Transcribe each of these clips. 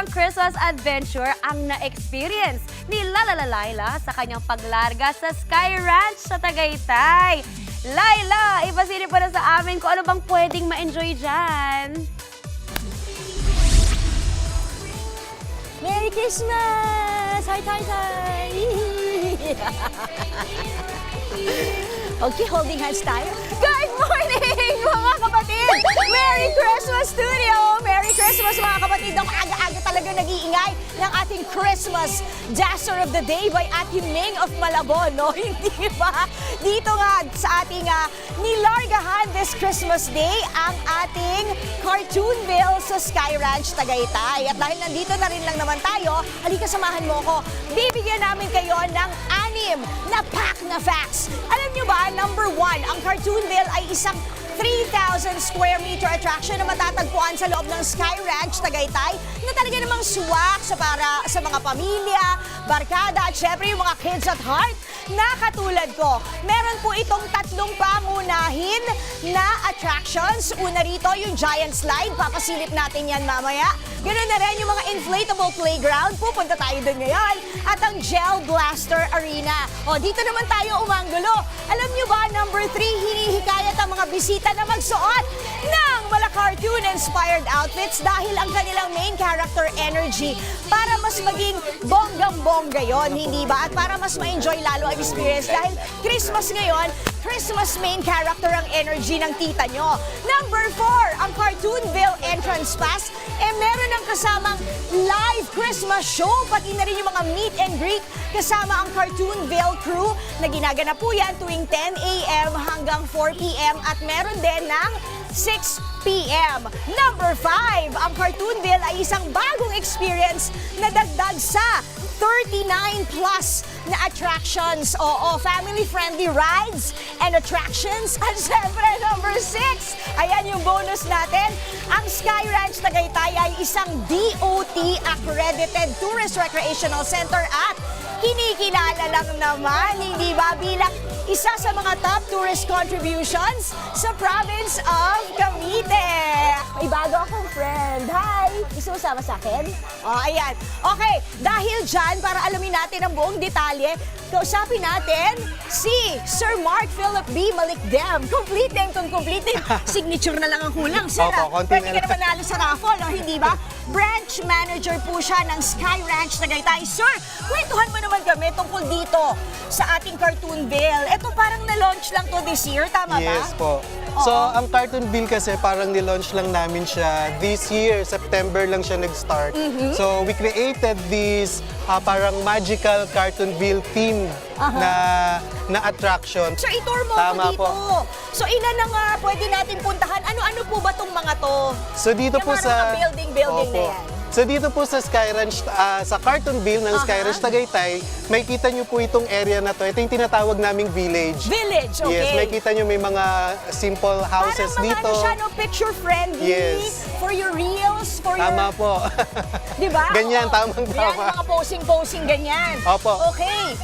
ibang Christmas adventure ang na-experience ni Laila sa kanyang paglarga sa Sky Ranch sa Tagaytay. Laila, ipasili pa na sa amin kung ano bang pwedeng ma-enjoy dyan. Merry Christmas! Hi, hi, hi! Okay, holding hands tayo. Good morning, mga kapatid! Merry Christmas, studio! Merry Christmas, mga kapatid! Ang aga-aga talaga nag-iingay ng ating Christmas Dasher of the Day by Ate Ming of Malabon, no? Hindi ba? Dito nga sa ating nilargahan this Christmas Day ang ating Cartoonville sa Sky Ranch, Tagaytay. At dahil nandito na rin lang naman tayo, halika samahan mo ko. Bibigyan namin kayo ng 6 na pack na facts. Alam nyo ba, number 1, ang Cartoonville ay isang 3,000 square meter attraction na matatagpuan sa loob ng Sky Ranch, Tagaytay, na talaga namang swak para sa mga pamilya, barkada, at syempre yung mga kids at heart na katulad ko. Meron po itong 3 pangunahin na attractions. Una rito, yung giant slide. Papasilip natin yan mamaya. Ganun na rin yung mga inflatable playground. Pupunta tayo dun ngayon. At ang Gel Blaster Arena. O, dito naman tayo umanggulo. Alam nyo ba, number 3, hinihikayat ang mga bisita na magsuot ng mga cartoon-inspired outfits dahil ang kanilang main character energy para mas maging bonggang-bongga yon, hindi ba? At para mas ma-enjoy lalo ang experience dahil Christmas ngayon, Christmas main character ang energy ng tita nyo. Number 4, ang Cartoonville Entrance Pass, meron ng kasamang live Christmas show, pati na rin yung mga meet and greet kasama ang Cartoonville crew na ginaganap po yan tuwing 10 a.m. hanggang 4 p.m. at meron din ng 6 p.m. Number 5, ang Cartoonville ay isang bagong experience na dagdag sa 39 plus na attractions. Oo, family-friendly rides and attractions. At syempre, number 6, ayan yung bonus natin. Ang Sky Ranch Tagaytay ay isang DOT-accredited Tourist Recreational Center at kinikilala lang naman, hindi ba, bilang isa sa mga top tourist contributions sa province of Cavite. May bago akong friend. Hi! Gusto mo sama sa akin? Oh, ayan. Okay, dahil dyan, para alamin natin ang buong detalye, kausapin natin si Sir Mark Philip B. Malikdem. Complete din, complete din. Signature na lang ang kulang, sir. Opo, konti pwede na ka lang. na manalo sa raffle, no? Hindi ba? Branch manager po siya ng Sky Ranch Tagaytay. Sir, kwentuhan mo naman kami tungkol dito sa ating Cartoonville. Ito parang na-launch lang to this year, tama ba? Yes po. So, ang Cartoonville kasi parang nilaunch lang namin siya this year. September lang siya nag-start. So, we created this parang magical Cartoonville theme na attraction. Sir, itur mo Tama ako dito. po. So, ilan ang pwede natin puntahan? Ano-ano po ba tong mga to? So, dito Yung po mga sa... building na Opo. yan. So dito po sa Sky Ranch, sa Cartoonville ng Sky Ranch Tagaytay, may kita nyo po itong area na to. Ito yung tinatawag naming village. Village, okay. Yes, may kita nyo may mga simple houses parang mga dito. ano siya, no, picture-friendly. Yes. For your reels, for Tama your... po. Di ba? Ganyan, Oo. tamang-tama. Yan, mga posing-posing, ganyan. Opo. Okay.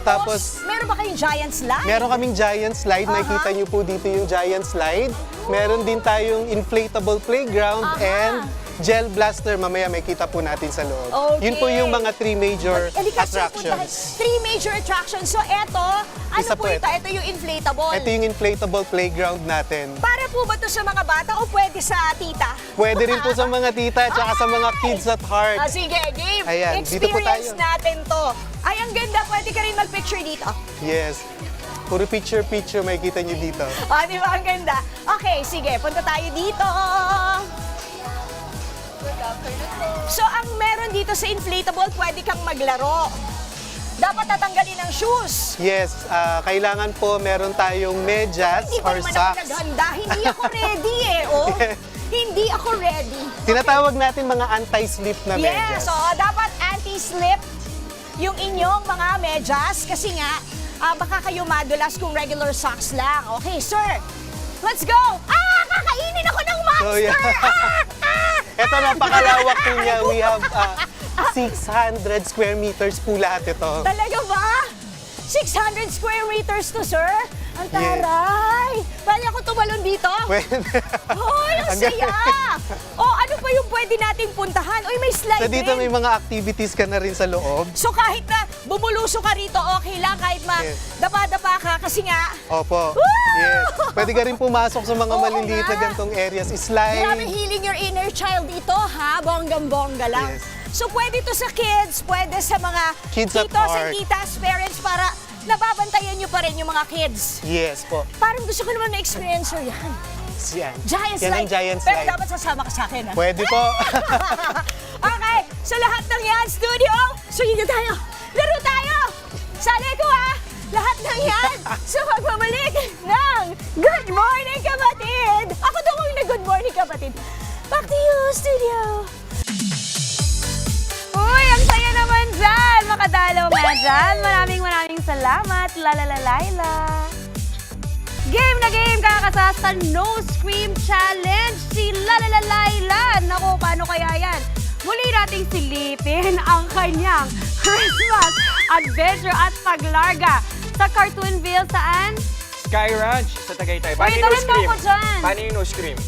Tapos, meron ba kayong giant slide? Meron kaming giant slide. Makikita nyo po dito yung giant slide. Meron din tayong inflatable playground and Gel Blaster. Mamaya may kita po natin sa loob. Okay. Yun po yung mga 3 major Halika, sir, attractions. 3 major attractions. So, eto, ano Isa po po ito? Ito yung inflatable. Ito yung inflatable playground natin. Para po ba ito sa mga bata o pwede sa tita? Pwede rin po sa mga tita at saka sa mga kids at heart. Sige, game. Ayan, dito po Experience tayo. natin to. Ay, ang ganda. Pwede ka rin mag-picture dito. Yes. Puro picture-picture may kita nyo dito. Di ba? Ang ganda. Okay, sige. Punta tayo dito. So, ang meron dito sa inflatable, pwede kang maglaro. Dapat tatanggalin ang shoes. Yes, kailangan po meron tayong medyas Hindi pa or naman ako socks. naghanda. Hindi ako ready eh. Oh. Hindi ako ready. Tinatawag natin mga anti-slip na Yes, medyas. so dapat anti-slip yung inyong mga medyas kasi nga, baka kayo madulas kung regular socks lang. Okay, sir, let's go! Kakainin ako ng monster! So, yeah. Ito, napakalawak po niya. We have 600 square meters po lahat ito. Talaga ba? 600 square meters to, sir? Ang taray! Pwede ako tumalon dito? Pwede. Hoy, ang Ang saya! O, ano pa pa yung pwede nating puntahan? Uy, may slide So dito rin. may mga activities ka na rin sa loob. So kahit na bumulusok ka rito, okay lang. Kahit Yes. dapa-dapa ka kasi nga, Opo. Woo! Yes. Pwede ka rin pumasok sa mga Oo maliliit na nga. gantong areas. Slide. grabe healing your inner child ito, ha? Bonggang-bongga lang. Yes. So pwede to sa kids, pwede sa mga Kids at titos and heart. titas, parents, para nababantayan nyo pa rin yung mga kids. Yes po. Parang gusto ko naman na-experience yan. Yan. Giant Yan slide. ang giant Pero slide. dapat sasama ka sa akin, ha? Pwede po. Okay, so lahat ng yan, studio, suyo tayo. Laro tayo! Sali ko, ha? Lahat ng yan sa pagbabalik ng Good Morning Kapatid! Ako daw yung nag-Good Morning Kapatid. Back to you, studio! Uy, ang saya naman dyan! Makadalaw nga dyan. Maraming salamat, Laila. Game na game kakasa sa No Scream Challenge si Laila. Naku, paano kaya yan? Muli nating silipin ang kanyang Christmas adventure at paglarga sa Cartoonville saan? Sky Ranch sa Tagaytay. Paano Uy, yung no talon mo scream? ako dyan. Paano yung no scream?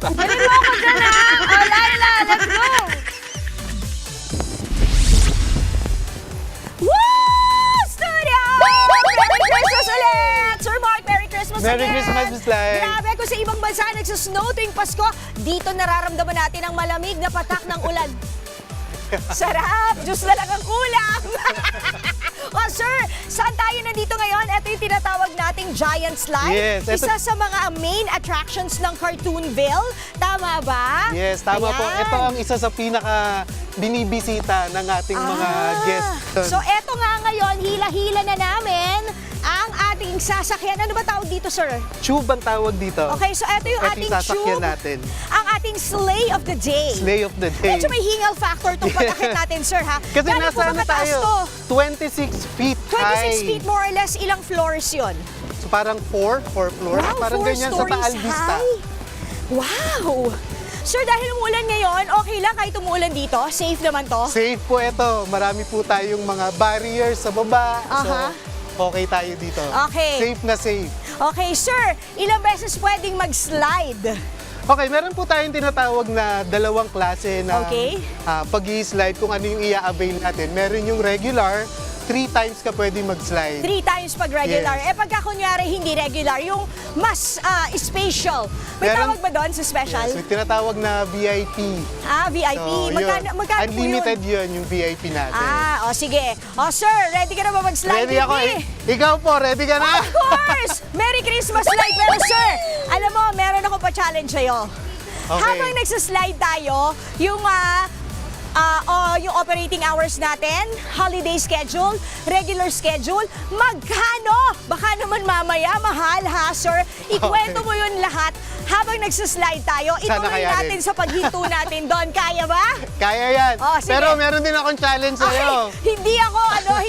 Dali mo ako dyan ha! O, Laila, let's go! Woo! Studio! Merry Christmas ulit! Sir Mark, Merry Christmas Merry ulit! Christmas, Miss Lai. Grabe, kung sa ibang bansa nagsusnow tuwing Pasko, dito nararamdaman natin ang malamig na patak ng ulan. Sarap! Diyos na lang ang kulang! Oh, sir, saan tayo nandito ngayon? Ito yung tinatawag nating Giant Slide. Yes, ito- Isa sa mga main attractions ng Cartoonville. Tama ba? Yes, tama po. Ayan. Ito ang isa sa pinaka binibisita ng ating mga guests. So eto nga ngayon, hila-hila na namin ang ating sasakyan. Ano ba tawag dito, sir? Tube ang tawag dito. Okay, so eto yung Ito ating yung sasakyan tube. natin. Ang ating sleigh of the day. Sleigh of the day. Medyo may hingal factor itong pag-akit natin, sir, ha? Kasi Gaano po nasa ano ba kataas tayo? to? 26 feet 26 high. feet more or less, ilang floors yon? So parang 4 floors. Wow, Parang 4 ganyan sa stories Taal Vista. high. Wow! Sir, dahil umuulan ngayon, okay lang kahit umuulan dito? Safe naman to? Safe po ito. Marami po tayong mga barriers sa baba. Aha. So, okay tayo dito. Okay. Safe na safe. Okay, sir, ilang beses pwedeng mag-slide? Okay, meron po tayong tinatawag na dalawang klase na Okay. pag-i-slide kung ano yung i-avail natin. Meron yung regular, 3 times ka pwedeng mag-slide. 3 times pag regular. Yes. Eh pagka kunyari hindi regular, yung mas spatial. May Meron- tawag ba doon sa special? Yes, may tinatawag na VIP. VIP. So, magkano, yun. magkano po Unlimited yun? yun yung VIP natin. O sige. O sir, ready ka na ba mag-slide Ready with ako. me? Ikaw po, ready ka na? Of course! Merry Christmas slide! Pero sir, alam mo, meron ako pa challenge sa'yo. Okay. Habang nagsaslide tayo, yung yung operating hours natin, holiday schedule, regular schedule, magkano? Baka naman mamaya, mahal ha, sir? Ikwento Okay. mo yun lahat habang nagsaslide tayo. Sana Ituloy kayanin. natin sa paghinto natin doon. Kaya ba? Kaya yan. Oh, sige. Pero meron din akong challenge sa'yo. Okay,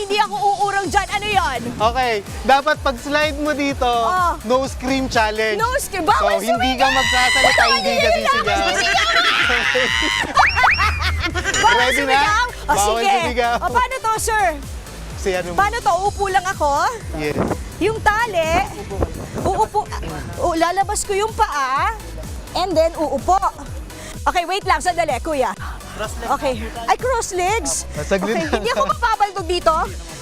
hindi ako uurong dyan. Ano yon? Okay, dapat pag slide mo dito, Oh. no scream challenge. No scream. Bawal So, hindi ka sumigaw. magsasalita, hindi ka sisigaw. Bawal Ready na? sumigaw? O Bawal sige. sumigaw. O paano to, sir? Si ano mo? Paano to? Upo lang ako. Yes. Yung tali, uupo, lalabas ko yung paa, and then uupo. Okay, wait lang, sandali, kuya. Okay. Ay, cross legs? Saglit Okay, lang. hindi ako mapapaldog dito.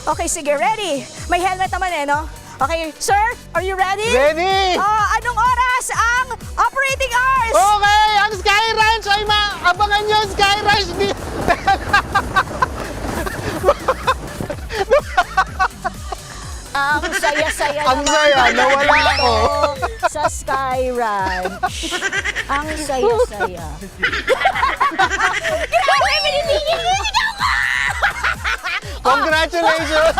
Okay, sige, ready. May helmet naman eh, no? Okay, sir, are you ready? Ready! Anong oras ang operating hours? Okay, ang Sky Ranch ay maabangan nyo Sky Ranch. Ang saya-saya Ang naman saya, pala nawala dito ako. sa Sky Ranch. Ang saya-saya. Grabe, binibigil ako! Congratulations!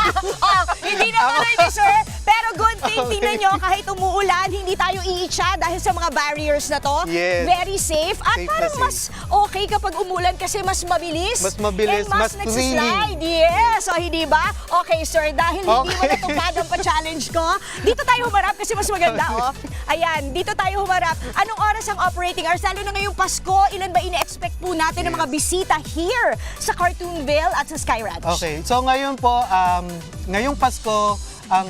Hindi naman hindi, sir. Pero good thing, Okay. tingnan nyo, kahit umuulan, hindi tayo iitsa dahil sa mga barriers na to. Yes. Very safe. At Safe na parang safe. mas okay kapag umulan kasi mas mabilis. Mas mabilis, and mas nagsislide. Yes. O, hindi ba? Okay, sir. Dahil hindi mo Okay. natupad ang pa-challenge ko, dito tayo humarap kasi mas maganda, oh. Ayan, dito tayo humarap. Anong oras ang operating hours? Lalo na ngayong Pasko, ilan ba ina-expect po natin ng mga bisita here sa Cartoonville at sa Sky Ranch? Okay, so ngayon po, ngayong Pasko, ang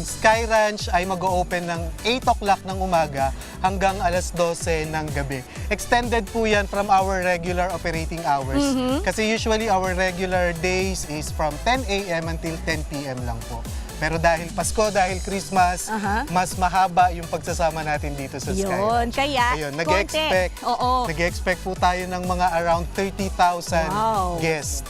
Sky Ranch ay mag-open ng 8 o'clock ng umaga hanggang alas 12 ng gabi. Extended po yan from our regular operating hours. Kasi usually our regular days is from 10 a.m. until 10 p.m. lang po. Pero dahil Pasko, dahil Christmas, mas mahaba yung pagsasama natin dito sa Sky Yun, Ranch. kaya Ayun, konti. Oo. nag-expect po tayo ng mga around 30,000 Wow. guests.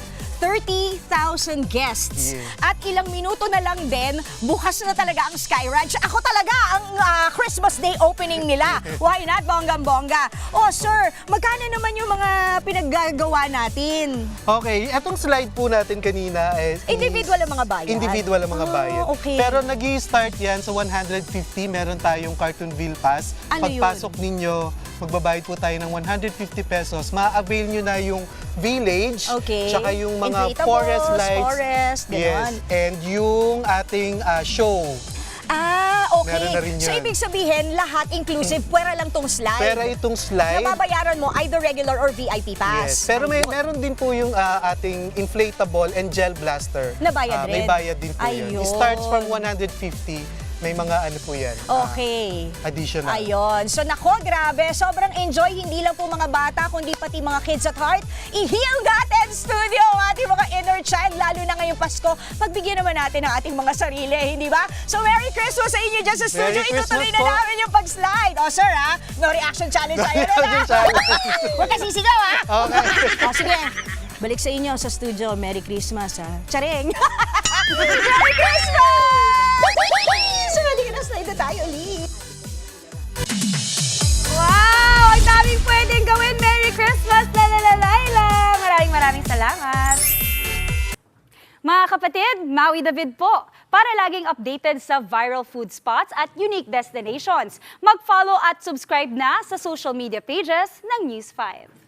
30,000 guests. Yes. At ilang minuto na lang din, bukas na talaga ang Sky Ranch. Ako talaga ang Christmas Day opening nila. Why not? Bonggang-bongga. Oh, sir, magkano naman yung mga pinaggagawa natin? Okay, etong slide po natin kanina is Individual ang mga bayad? Individual ang mga bayad. Okay. Pero nag-i-start yan sa 150. Meron tayong Cartoonville Pass. Ano yun? Pagpasok ninyo, magbabayad po tayo ng 150 pesos. Ma-avail nyo na yung village, Okay. tsaka yung mga Inflatables, forest lights. forest, ganon. Yes, and yung ating show. Okay. Meron na rin So, yun. ibig sabihin, lahat inclusive, pwera lang tong slide. Pero itong slide, Nababayaran mo either regular or VIP pass. yes. Pero Ayun. meron din po yung ating inflatable and gel blaster. Nabayad rin? May bayad din po yun. Ayun. It starts from 150. May mga ano po yan. Okay. Additional. Ayun. So nako, grabe. Sobrang enjoy. Hindi lang po mga bata, kundi pati mga kids at heart. I-Heal Gaten Studio ang ating mga inner child, lalo na ngayong Pasko. Pagbigyan naman natin ang ating mga sarili, hindi ba? So Merry Christmas sa inyo dyan sa studio. Merry Christmas Itutuloy na po. namin yung pag-slide. O sir ha, no reaction challenge tayo na reaction challenge. Huwag ka sisigaw ha. Okay. O sige, balik sa inyo sa studio. Merry Christmas ha. Charing! Merry Christmas! So, halika na, slide na tayo ulit. Wow! Ang daming pwedeng gawin. Merry Christmas, Laila! Maraming salamat. Mga kapatid, Maui David po. Para laging updated sa viral food spots at unique destinations, mag-follow at subscribe na sa social media pages ng News 5.